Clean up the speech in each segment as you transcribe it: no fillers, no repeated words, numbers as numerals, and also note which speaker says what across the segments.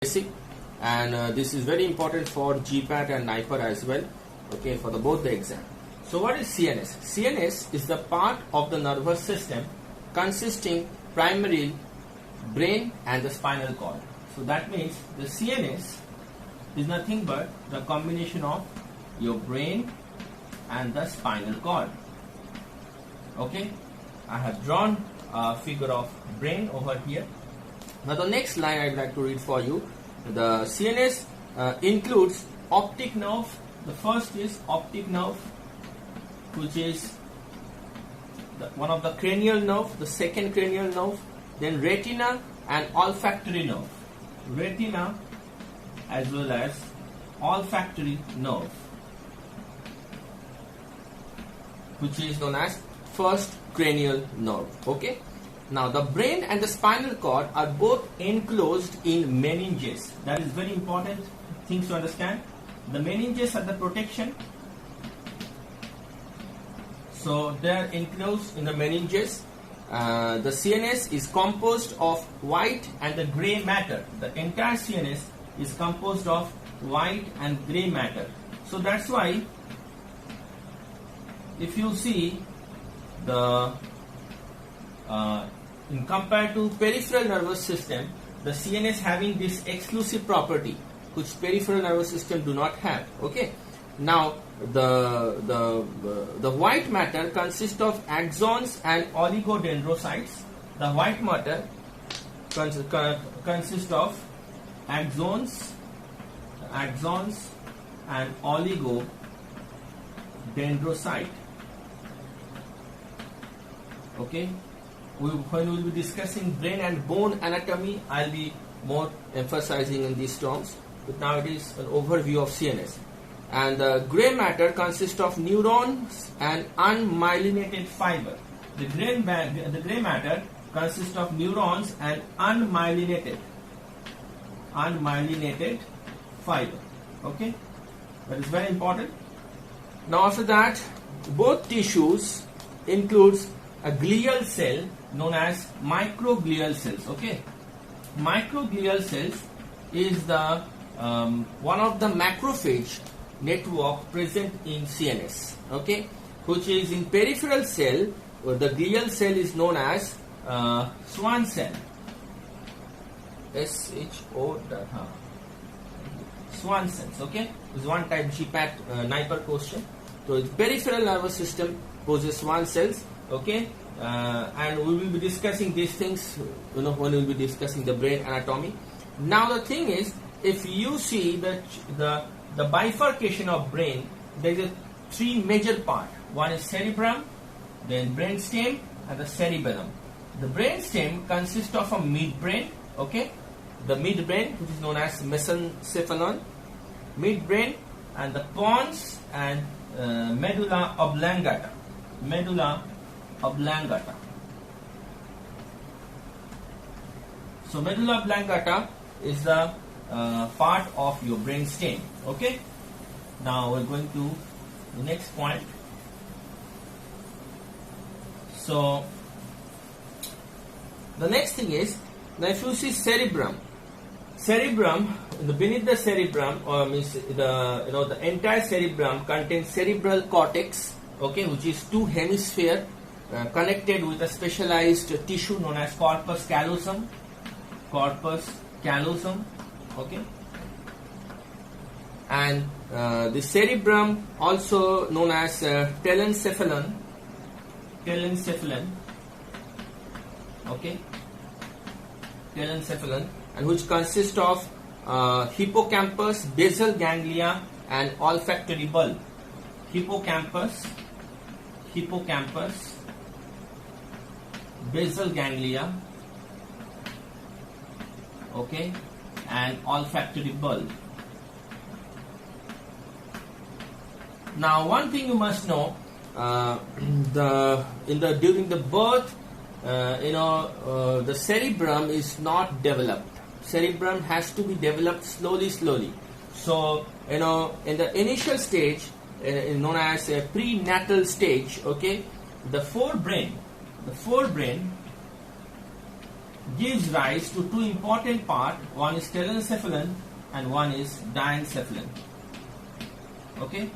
Speaker 1: basic, and this is very important for GPAT and NIPER as well, okay, for both the exam. So what is CNS? CNS is the part of the nervous system consisting primarily brain and the spinal cord. So that means the CNS is nothing but the combination of your brain and the spinal cord. Okay, I have drawn a figure of brain over here. Now the next line I'd like to read for you. The CNS includes optic nerve. The first is optic nerve, which is one of the cranial nerve, the second cranial nerve, then retina and olfactory nerve. Retina as well as olfactory nerve, which is known as first cranial nerve. Okay. Now the brain and the spinal cord are both enclosed in meninges. That is very important things to understand. The meninges are the protection. So they are enclosed in the meninges. The CNS is composed of white and the gray matter. The entire CNS is composed of white and gray matter. So that's why if you see the in compared to peripheral nervous system, the CNS having this exclusive property which peripheral nervous system do not have. Okay. Now the white matter consists of axons and oligodendrocytes. The white matter consists of axons and oligodendrocyte. Okay. When we will be discussing brain and bone anatomy, I'll be more emphasizing in these terms. But now it is an overview of CNS. And the gray matter consists of neurons and unmyelinated fiber. The gray matter consists of neurons and unmyelinated fiber. Okay, that is very important. Now after that, both tissues includes a glial cell known as microglial cells. Okay, microglial cells is the one of the macrophage network present in CNS. Okay, which is in peripheral cell. The glial cell is known as Schwann cell. Schwann cells. Okay, is one type GPAT NIPER question. So the peripheral nervous system poses Schwann cells. Okay, and we will be discussing these things, when we will be discussing the brain anatomy. Now the thing is, if you see the bifurcation of brain, there is a three major part. One is cerebrum, then brainstem, and the cerebellum. The brainstem consists of a midbrain. Okay, the midbrain, which is known as mesencephalon, midbrain, and the pons and medulla oblongata. So medulla oblongata is the part of your brainstem. Okay. Now we're going to the next point. So the next thing is, now if you see cerebrum, beneath the cerebrum, or means the entire cerebrum contains cerebral cortex. Okay, which is two hemisphere connected with a specialized tissue known as corpus callosum. Okay, and the cerebrum also known as telencephalon. Okay, telencephalon, and which consists of hippocampus, basal ganglia, and olfactory bulb. Hippocampus, basal ganglia, okay, and olfactory bulb. Now, one thing you must know, during the birth, the cerebrum is not developed. Cerebrum has to be developed slowly. So, in the initial stage, known as a prenatal stage, okay, the forebrain gives rise to two important parts. One is telencephalon and one is diencephalon. Okay.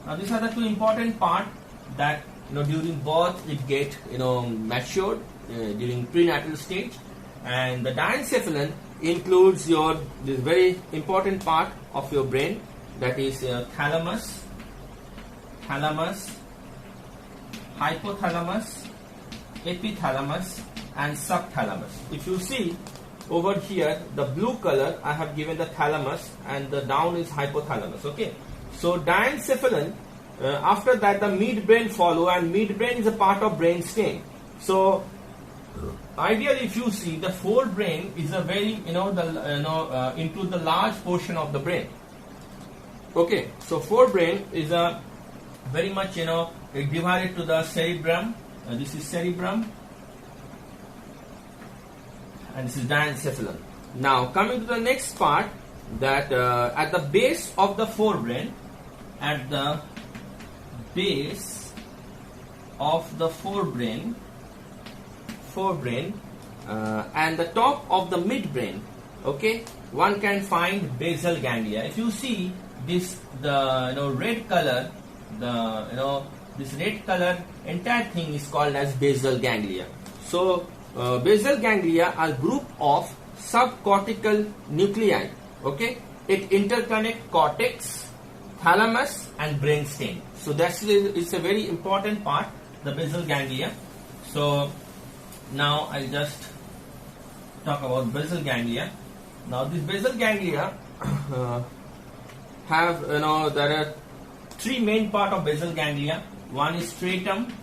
Speaker 1: Now these are the two important parts that during birth it get matured during prenatal stage, and the diencephalon includes this very important part of your brain, that is thalamus, hypothalamus, epithalamus and subthalamus. If you see over here, the blue color, I have given the thalamus and the down is hypothalamus. Okay, so diencephalon, after that the midbrain follow, and midbrain is a part of brainstem. So ideally, if you see, the forebrain is a very include the large portion of the brain. Okay, so forebrain is a very much divided to the cerebrum. This is cerebrum and this is diencephalon. Now coming to the next part, that at the base of the forebrain, and the top of the midbrain, okay, one can find basal ganglia. If you see this, the red color, this red color entire thing is called as basal ganglia. So basal ganglia are group of subcortical nuclei. Okay, it interconnect cortex, thalamus and brainstem. So it's a very important part, the basal ganglia. So now I'll just talk about basal ganglia. Now this basal ganglia have there are three main part of basal ganglia. One is stratum,